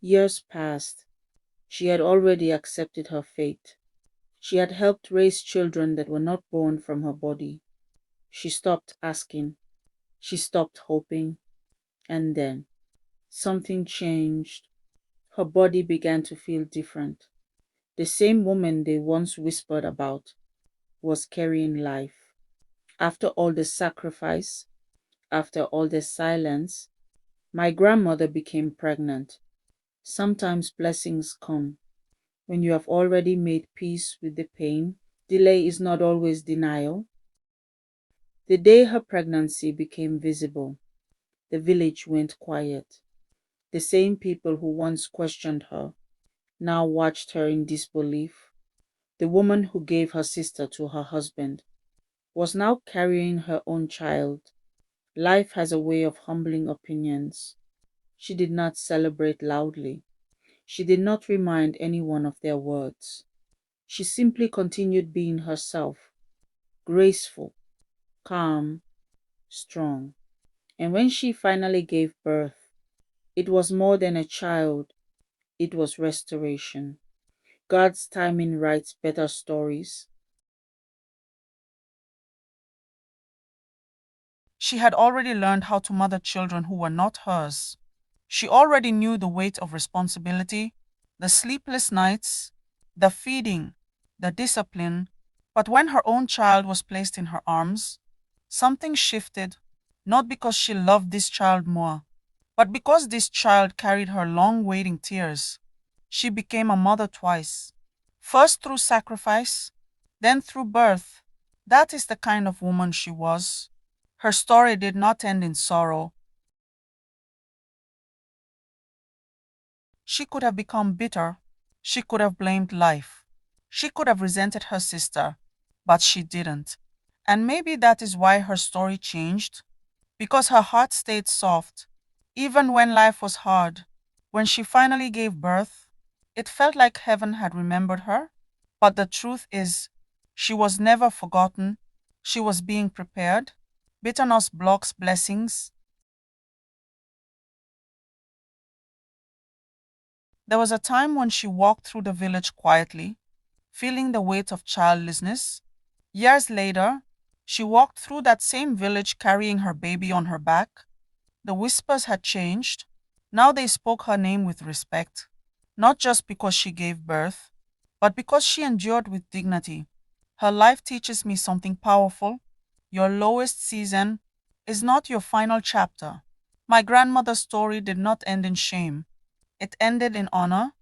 Years passed. She had already accepted her fate. She had helped raise children that were not born from her body. She stopped asking. She stopped hoping. And then something changed. Her body began to feel different. The same woman they once whispered about was carrying life. After all the sacrifice, after all the silence, my grandmother became pregnant. Sometimes blessings come when you have already made peace with the pain. Delay is not always denial. The day her pregnancy became visible, the village went quiet. The same people who once questioned her now watched her in disbelief. The woman who gave her sister to her husband was now carrying her own child. Life has a way of humbling opinions. She did not celebrate loudly. She did not remind anyone of their words. She simply continued being herself, graceful, calm, strong. And when she finally gave birth, it was more than a child, it was restoration. God's timing writes better stories. She had already learned how to mother children who were not hers. She already knew the weight of responsibility, the sleepless nights, the feeding, the discipline. But when her own child was placed in her arms, something shifted, not because she loved this child more, but because this child carried her long waiting tears. She became a mother twice, first through sacrifice, then through birth. That is the kind of woman she was. Her story did not end in sorrow. She could have become bitter. She could have blamed life. She could have resented her sister, but she didn't. And maybe that is why her story changed, because her heart stayed soft, even when life was hard. When she finally gave birth, it felt like heaven had remembered her. But the truth is, she was never forgotten. She was being prepared. Bitterness blocks blessings. There was a time when she walked through the village quietly, feeling the weight of childlessness. Years later, she walked through that same village carrying her baby on her back. The whispers had changed. Now they spoke her name with respect, not just because she gave birth, but because she endured with dignity. Her life teaches me something powerful. Your lowest season is not your final chapter. My grandmother's story did not end in shame. It ended in honor.